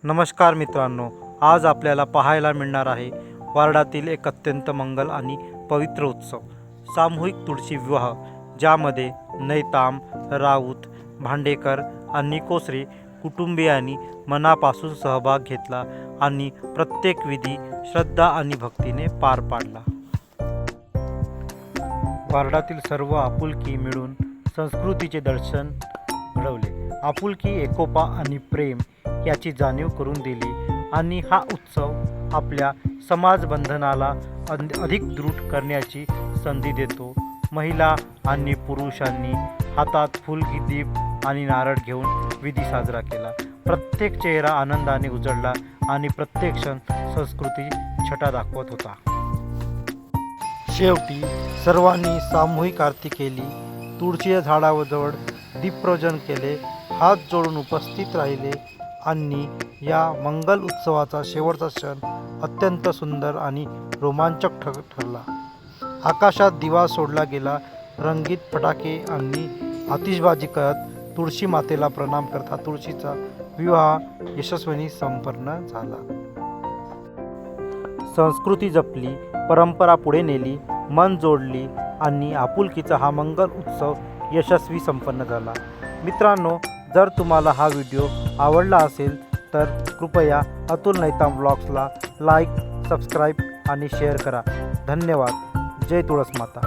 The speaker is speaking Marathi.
नमस्कार मित्रांनो, आज आपल्याला पाहायला मिळणार आहे वार्डातील एक अत्यंत मंगल आणि पवित्र उत्सव सामूहिक तुळशी विवाह, ज्यामध्ये नैताम, राऊत, भांडेकर आणि कोसरे कुटुंबियांनी मनापासून सहभाग घेतला आणि प्रत्येक विधी श्रद्धा आणि भक्तीने पार पाडला। वार्डातील सर्व आपुलकी मिळून संस्कृतीचे दर्शन घडवले। आपुलकी, एकोपा आणि प्रेम याची जाणीव करून दिली आणि हा उत्सव आपल्या समाज बंधनाला अधिक दृढ करण्याची संधी देतो। महिला आणि पुरुषांनी हातात फुल, दीप आणि नारळ घेऊन विधी साजरा केला। प्रत्येक चेहरा आनंदाने उजळला आणि प्रत्येक क्षण संस्कृती छटा दाखवत होता। शेवटी सर्वांनी सामूहिक आरती केली, तुळशीच्या झाडाजवळ दीपप्रज्वलन केले, हात जोडून उपस्थित राहिले आणि या मंगल उत्सवाचा शेवटचा क्षण अत्यंत सुंदर आणि रोमांचक ठरला। आकाशात दिवा सोडला गेला, रंगीत फटाके आणि आतिषबाजी करत तुळशी मातेला प्रणाम करता तुळशीचा विवाह यशस्वीने संपन्न झाला। संस्कृती जपली, परंपरा पुढे नेली, मन जोडली आणि आपुलकीचा हा मंगल उत्सव यशस्वी संपन्न झाला। मित्रांनो, जर तुम्हाला हा व्हिडिओ आवडला असेल तर कृपया अतुल नैताम व्लॉग्सला लाईक, सबस्क्राईब आणि शेअर करा। धन्यवाद। जय तुळस माता।